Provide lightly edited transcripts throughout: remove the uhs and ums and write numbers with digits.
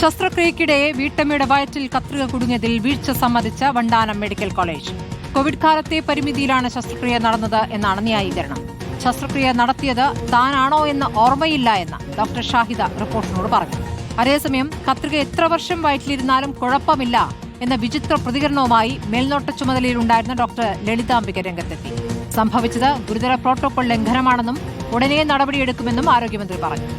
ശസ്ത്രക്രിയയ്ക്കിടെ വീട്ടമ്മയുടെ വയറ്റിൽ കത്രിക കുടുങ്ങിയതിൽ വീഴ്ച സമ്മതിച്ച വണ്ടാനം മെഡിക്കൽ കോളേജ്. കോവിഡ് കാലത്തെ പരിമിതിയിലാണ് ശസ്ത്രക്രിയ നടന്നത് എന്നാണ് ന്യായീകരണം. ശസ്ത്രക്രിയ നടത്തിയത് താനാണോ എന്ന് ഓർമ്മയില്ല എന്ന് ഡോക്ടർ ഷാഹിദ റിപ്പോർട്ടറിനോട് പറഞ്ഞു. അതേസമയം കത്രിക എത്ര വർഷം വയറ്റിലിരുന്നാലും കുഴപ്പമില്ല എന്ന വിചിത്ര പ്രതികരണവുമായി മേൽനോട്ട ചുമതലയിലുണ്ടായിരുന്ന ഡോക്ടർ ലളിതാംബിക രംഗത്തെത്തി. സംഭവിച്ചത് ഗുരുതര പ്രോട്ടോകോൾ ലംഘനമാണെന്നും ഉടനെ നടപടിയെടുക്കുമെന്നും ആരോഗ്യമന്ത്രി പറഞ്ഞു.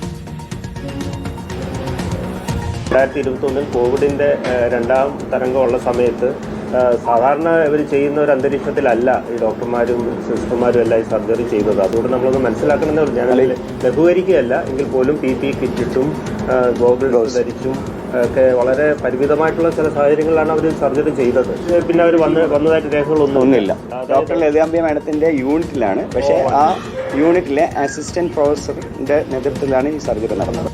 2021 കോവിഡിൻ്റെ രണ്ടാം തരംഗമുള്ള സമയത്ത് സാധാരണ ഇവർ ചെയ്യുന്ന ഒരു അന്തരീക്ഷത്തിലല്ല ഈ ഡോക്ടർമാരും സിസ്റ്റർമാരും എല്ലാം ഈ സർജറി ചെയ്യുന്നത്. അതുകൊണ്ട് നമ്മളൊന്ന് മനസ്സിലാക്കണമെന്ന് ഞാൻ ലഘൂകരിക്കുകയല്ല എങ്കിൽ പോലും PPE കിറ്റിട്ടും ഗോഗിൾസ് ധരിച്ചും ഒക്കെ വളരെ പരിമിതമായിട്ടുള്ള ചില സാഹചര്യങ്ങളിലാണ് അവർ സർജറി ചെയ്തത്. പിന്നെ അവർ വന്നതായിട്ട് രേഖകളൊന്നുമില്ല. ഡോക്ടർ ലളിതാംബിക മാഡത്തിന്റെ യൂണിറ്റിലാണ്, പക്ഷേ ആ യൂണിറ്റിലെ അസിസ്റ്റന്റ് പ്രൊഫസറിന്റെ നേതൃത്വത്തിലാണ് ഈ സർജറി നടന്നത്.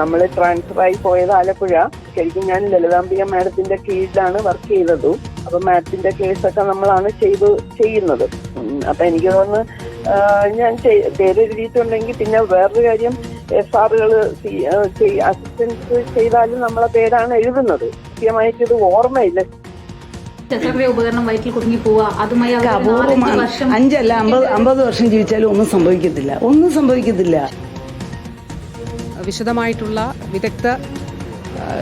നമ്മൾ ട്രാൻസ്ഫർ ആയി പോയത് ആലപ്പുഴ. ശരിക്കും ഞാൻ ലളിതാംബിക മാഡത്തിന്റെ കീഴിലാണ് വർക്ക് ചെയ്തത്. അപ്പൊ മാഡത്തിന്റെ കേസൊക്കെ നമ്മളാണ് ചെയ്യുന്നത്. അപ്പൊ എനിക്ക് തോന്നുന്നു ഞാൻ പേര് എഴുതിയിട്ടുണ്ടെങ്കിൽ പിന്നെ വേറൊരു കാര്യം, SRകൾ അസിസ്റ്റൻസ് ചെയ്താലും നമ്മളെ പേരാണ് എഴുതുന്നത്. കൃത്യമായിട്ട് ഇത് ഓർമ്മയില്ല. ഉപകരണം വയറ്റിൽ കുടുങ്ങി പോവുക, അതുമായി 5 അല്ല 50 വർഷം ജീവിച്ചാലും ഒന്നും സംഭവിക്കത്തില്ല. വിശദമായിട്ടുള്ള വിദഗ്ധ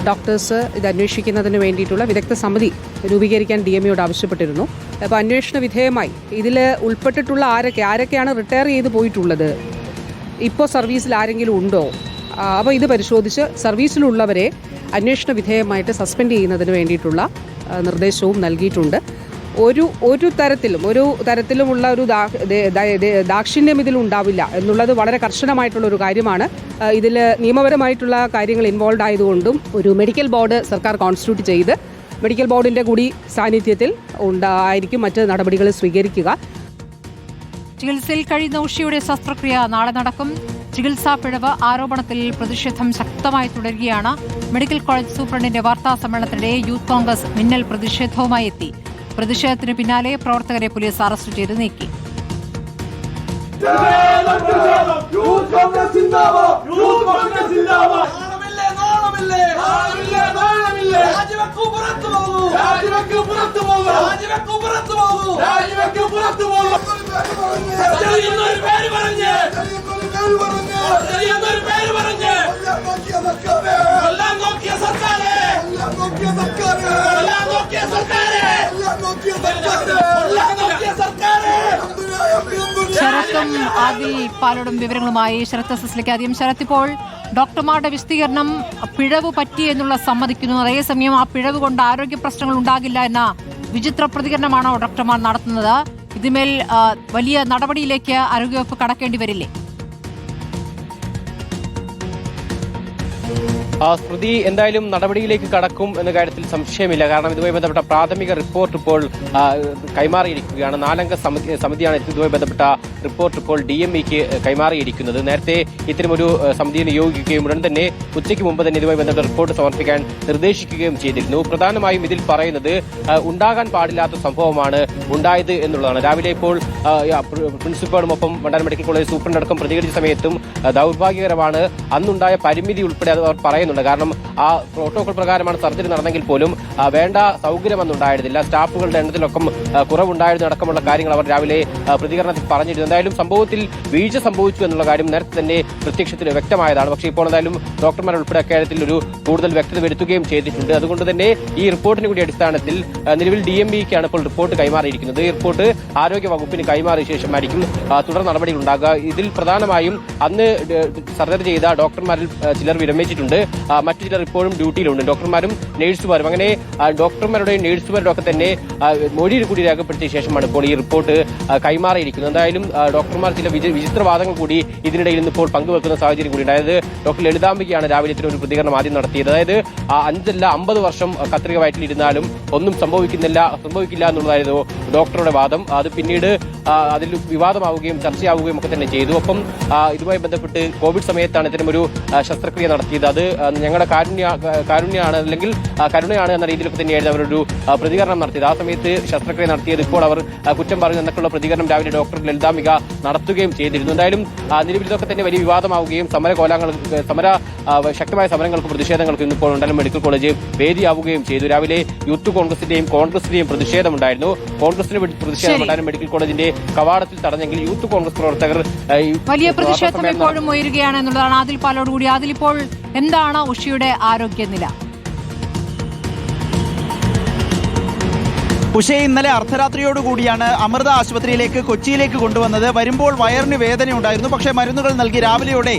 ഡോക്ടേഴ്സ് ഇത് അന്വേഷിക്കുന്നതിന് വേണ്ടിയിട്ടുള്ള വിദഗ്ധ സമിതി രൂപീകരിക്കാൻ DMEയോട് ആവശ്യപ്പെട്ടിരുന്നു. അപ്പോൾ അന്വേഷണ വിധേയമായി ഇതിൽ ഉൾപ്പെട്ടിട്ടുള്ള ആരൊക്കെയാണ് റിട്ടയർ ചെയ്ത് പോയിട്ടുള്ളത്, ഇപ്പോൾ സർവീസിൽ ആരെങ്കിലും ഉണ്ടോ, അപ്പോൾ ഇത് പരിശോധിച്ച് സർവീസിലുള്ളവരെ അന്വേഷണ വിധേയമായിട്ട് സസ്പെൻഡ് ചെയ്യുന്നതിന് വേണ്ടിയിട്ടുള്ള നിർദ്ദേശവും നൽകിയിട്ടുണ്ട്. ഒരു തരത്തിലുമുള്ള ഒരു ദാക്ഷിണ്യം ഇതിലുണ്ടാവില്ല എന്നുള്ളത് വളരെ കർശനമായിട്ടുള്ള ഒരു കാര്യമാണ്. ഇതിൽ നിയമപരമായിട്ടുള്ള കാര്യങ്ങൾ ഇൻവോൾവ് ആയതുകൊണ്ടും ഒരു മെഡിക്കൽ ബോർഡ് സർക്കാർ കോൺസ്റ്റിറ്റ്യൂട്ട് ചെയ്ത് മെഡിക്കൽ ബോർഡിൻ്റെ കൂടി സാന്നിധ്യത്തിൽ ആയിരിക്കും മറ്റ് നടപടികൾ സ്വീകരിക്കുക. ചികിത്സയിൽ കഴിയുന്ന ഉഷയുടെ ശസ്ത്രക്രിയ നാളെ നടക്കും. ചികിത്സാ പിഴവ് ആരോപണത്തിൽ പ്രതിഷേധം ശക്തമായി തുടരുകയാണ്. മെഡിക്കൽ കോളേജ് സൂപ്രണ്ടിന്റെ വാർത്താ സമ്മേളനത്തിനിടെ യൂത്ത് കോൺഗ്രസ് മിന്നൽ പ്രതിഷേധവുമായി എത്തി. പ്രതിഷേധത്തിന് പിന്നാലെ പ്രവർത്തകരെ പോലീസ് അറസ്റ്റ് ചെയ്ത് നീക്കി. ശരത്തും ആദിൽ പാലോടും വിവരങ്ങളുമായി. ശരത്ത് എസ്എസിലേക്ക് ആദ്യം. ശരത്ത്, ഇപ്പോൾ ഡോക്ടർമാരുടെ വിശദീകരണം പിഴവ് പറ്റി എന്നുള്ള സമ്മതിക്കുന്നു. അതേസമയം ആ പിഴവ് കൊണ്ട് ആരോഗ്യ പ്രശ്നങ്ങൾ ഉണ്ടാകില്ല എന്ന വിചിത്ര പ്രതികരണമാണോ ഡോക്ടർമാർ നടത്തുന്നത്? ഇതിന്മേൽ വലിയ നടപടിയിലേക്ക് ആരോഗ്യവകുപ്പ് കടക്കേണ്ടി വരില്ലേ? സ്മൃതി, എന്തായാലും നടപടിയിലേക്ക് കടക്കും എന്ന കാര്യത്തിൽ സംശയമില്ല. കാരണം ഇതുമായി ബന്ധപ്പെട്ട പ്രാഥമിക റിപ്പോർട്ട് ഇപ്പോൾ കൈമാറിയിരിക്കുകയാണ്. 4-അംഗ സമിതിയാണ് ഇതുമായി ബന്ധപ്പെട്ട റിപ്പോർട്ട് ഇപ്പോൾ DMEക്ക് കൈമാറിയിരിക്കുന്നത്. നേരത്തെ ഇത്തരമൊരു സമിതിയെ നിയോഗിക്കുകയും ഉടൻ തന്നെ ഉച്ചയ്ക്ക് മുമ്പ് തന്നെ ഇതുമായി ബന്ധപ്പെട്ട റിപ്പോർട്ട് സമർപ്പിക്കാൻ നിർദ്ദേശിക്കുകയും ചെയ്തിരുന്നു. പ്രധാനമായും ഇതിൽ പറയുന്നത് ഉണ്ടാകാൻ പാടില്ലാത്ത സംഭവമാണ് ഉണ്ടായത് എന്നുള്ളതാണ്. രാവിലെ ഇപ്പോൾ പ്രിൻസിപ്പാളുമൊപ്പം വണ്ടാനം മെഡിക്കൽ കോളേജ് സൂപ്രണ്ടടക്കം പ്രതികരിച്ച സമയത്തും ദൗർഭാഗ്യകരമാണ്, അന്നുണ്ടായ പരിമിതി ഉൾപ്പെടെ അവർ പറയുന്നുണ്ട്. കാരണം ആ പ്രോട്ടോകോൾ പ്രകാരമാണ് സർജറി നടന്നെങ്കിൽ പോലും വേണ്ട സൗകര്യമൊന്നുണ്ടായിരുന്നില്ല. സ്റ്റാഫുകളുടെ എണ്ണത്തിലൊക്കെ കുറവുണ്ടായിരുന്നടക്കമുള്ള കാര്യങ്ങൾ അവർ രാവിലെ പ്രതികരണത്തിൽ പറഞ്ഞിരുന്നു. എന്തായാലും സംഭവത്തിൽ വീഴ്ച സംഭവിച്ചു എന്നുള്ള കാര്യം നേരത്തെ തന്നെ പ്രത്യക്ഷത്തിൽ വ്യക്തമായതാണ്. പക്ഷേ ഇപ്പോൾ എന്തായാലും ഡോക്ടർമാർ ഉൾപ്പെടെ അക്കാര്യത്തിൽ ഒരു കൂടുതൽ വ്യക്തത വരുത്തുകയും ചെയ്തിട്ടുണ്ട്. അതുകൊണ്ട് തന്നെ ഈ റിപ്പോർട്ടിന് കൂടി അടിസ്ഥാനത്തിൽ നിലവിൽ DMEക്കാണ് ഇപ്പോൾ റിപ്പോർട്ട് കൈമാറിയിരിക്കുന്നത്. ഈ റിപ്പോർട്ട് ആരോഗ്യ വകുപ്പിന് കൈമാറിയ ശേഷമായിരിക്കും തുടർ നടപടികൾ ഉണ്ടാകുക. ഇതിൽ പ്രധാനമായും അന്ന് സർജറി ചെയ്ത ഡോക്ടർമാരിൽ ചിലർ വിരമിച്ചിട്ടുണ്ട്, മറ്റു ചിലർ ഇപ്പോഴും ഡ്യൂട്ടിയിലുണ്ട്. ഡോക്ടർമാരും നഴ്സുമാരും അങ്ങനെ ഡോക്ടർമാരുടെയും നഴ്സുമാരുടെ ഒക്കെ തന്നെ മൊഴിയിൽ കൂടി രേഖപ്പെടുത്തിയ ശേഷമാണ് ഇപ്പോൾ ഈ റിപ്പോർട്ട് കൈമാറിയിരിക്കുന്നത്. എന്തായാലും ഡോക്ടർമാർ ചില വിചിത്രവാദങ്ങൾ കൂടി ഇതിനിടയിൽ നിന്ന് ഇപ്പോൾ പങ്കുവെക്കുന്ന സാഹചര്യം കൂടി ഉണ്ടായത്. ഡോക്ടർ ലളിതാംബികയാണ് രാവിലെ ഒരു പ്രതികരണം ആദ്യം നടത്തിയത്. അതായത് 5 അല്ല 50 വർഷം കത്രിക വയറ്റിലിരുന്നാലും ഒന്നും സംഭവിക്കില്ല എന്നുള്ളതായിരുന്നു ഡോക്ടറുടെ വാദം. അത് പിന്നീട് അതിൽ വിവാദമാവുകയും ചർച്ചയാവുകയും ഒക്കെ തന്നെ ചെയ്തു. ഒപ്പം ഇതുമായി ബന്ധപ്പെട്ട് കോവിഡ് സമയത്താണ് ഇത്തരമൊരു ശസ്ത്രക്രിയ നടത്തിയത്. അത് ഞങ്ങളുടെ കാരുണ്യമാണ് അല്ലെങ്കിൽ കരുണയാണ് എന്ന രീതിയിലൊക്കെ തന്നെയായിരുന്നു അവരൊരു പ്രതികരണം നടത്തിയത്. ആ സമയത്ത് ശസ്ത്രക്രിയ നടത്തിയത് ഇപ്പോൾ അവർ കുറ്റം പറഞ്ഞു എന്നൊക്കെയുള്ള പ്രതികരണം രാവിലെ ഡോക്ടർ ലളിതാംബിക നടത്തുകയും ചെയ്തിരുന്നു. എന്തായാലും നിലവിൽ ഇതൊക്കെ തന്നെ വലിയ വിവാദമാവുകയും ശക്തമായ സമരങ്ങൾക്കും പ്രതിഷേധങ്ങൾക്കും ഇന്നിപ്പോൾ മണ്ഡലം മെഡിക്കൽ കോളേജ് വേദിയാവുകയും ചെയ്തു. രാവിലെ യൂത്ത് കോൺഗ്രസിന്റെയും കോൺഗ്രസിന്റെയും പ്രതിഷേധമുണ്ടായിരുന്നു. കോൺഗ്രസിന് പ്രതിഷേധം മണ്ഡലം മെഡിക്കൽ കോളേജിന്റെ കവാടത്തിൽ തടഞ്ഞെങ്കിൽ യൂത്ത് കോൺഗ്രസ് പ്രവർത്തകർ വലിയ പ്രതിഷേധം ഇപ്പോഴും ഉയരുകയാണ് എന്നുള്ളതാണ് ആദിൽ പാലോടുകൂടി. അതിലിപ്പോൾ എന്താണ് ഉഷയുടെ ആരോഗ്യനില? ഉഷയെ ഇന്നലെ അർദ്ധരാത്രിയോടുകൂടിയാണ് അമൃത ആശുപത്രിയിലേക്ക് കൊച്ചിയിലേക്ക് കൊണ്ടുവന്നത്. വരുമ്പോൾ വയറിന് വേദനയുണ്ടായിരുന്നു, പക്ഷേ മരുന്നുകൾ നൽകി രാവിലെയോടെ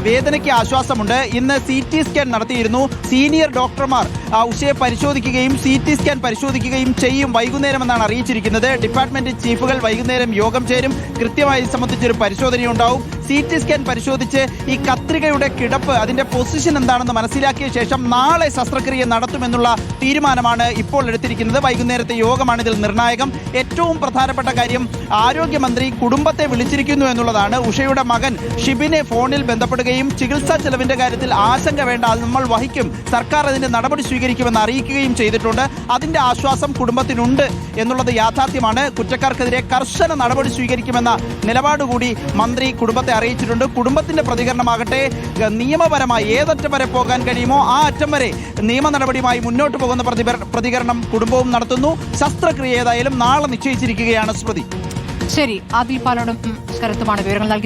വേദനയ്ക്ക് ആശ്വാസമുണ്ട്. ഇന്ന് CT സ്കാൻ നടത്തിയിരുന്നു. സീനിയർ ഡോക്ടർമാർ ഉഷയെ പരിശോധിക്കുകയും CT സ്കാൻ പരിശോധിക്കുകയും ചെയ്യും വൈകുന്നേരമെന്നാണ് അറിയിച്ചിരിക്കുന്നത്. ഡിപ്പാർട്ട്മെന്റ് ചീഫുകൾ വൈകുന്നേരം യോഗം ചേരും. കൃത്യമായി സംബന്ധിച്ചൊരു പരിശോധനയുണ്ടാവും. CT സ്കാൻ പരിശോധിച്ച് ഈ കത്രികയുടെ കിടപ്പ്, അതിന്റെ പൊസിഷൻ എന്താണെന്ന് മനസ്സിലാക്കിയ ശേഷം നാളെ ശസ്ത്രക്രിയ നടത്തുമെന്നുള്ള തീരുമാനമാണ് ഇപ്പോൾ എടുത്തിരിക്കുന്നത്. വൈകുന്നേരത്തെ യോഗമാണ് ഇതിൽ നിർണായകം. ഏറ്റവും പ്രധാനപ്പെട്ട കാര്യം ആരോഗ്യമന്ത്രി കുടുംബത്തെ വിളിച്ചിരിക്കുന്നു എന്നുള്ളതാണ്. ഉഷയുടെ മകൻ ഷിബിനെ ഫോണിൽ ബന്ധപ്പെടുകയും ചികിത്സാ ചെലവിന്റെ കാര്യത്തിൽ ആശങ്ക വേണ്ട, അത് നമ്മൾ വഹിക്കും, സർക്കാർ അതിന്റെ നടപടി സ്വീകരിക്കുമെന്ന് അറിയിക്കുകയും ചെയ്തിട്ടുണ്ട്. അതിന്റെ ആശ്വാസം കുടുംബത്തിനുണ്ട് എന്നുള്ളത് യാഥാർത്ഥ്യമാണ്. കുറ്റക്കാർക്കെതിരെ കർശന നടപടി സ്വീകരിക്കുമെന്ന നിലപാടുകൂടി മന്ത്രി കുടുംബത്തെ അറിയിച്ചിട്ടുണ്ട്. കുടുംബത്തിന്റെ പ്രതികരണമാകട്ടെ നിയമപരമായി ഏതറ്റം വരെ പോകാൻ കഴിയുമോ ആ അറ്റം വരെ നിയമ നടപടിയുമായി മുന്നോട്ട് പോകുന്ന പ്രതികരണം കുടുംബവും നടത്തുന്നു. ശസ്ത്രക്രിയ ഏതായാലും നാളെ നിശ്ചയിച്ചിരിക്കുകയാണ്. സ്മൃതി. ശരി, ആദിൽ പാലോടും ശരത്തുമാണ് വിവരങ്ങൾ നൽകി.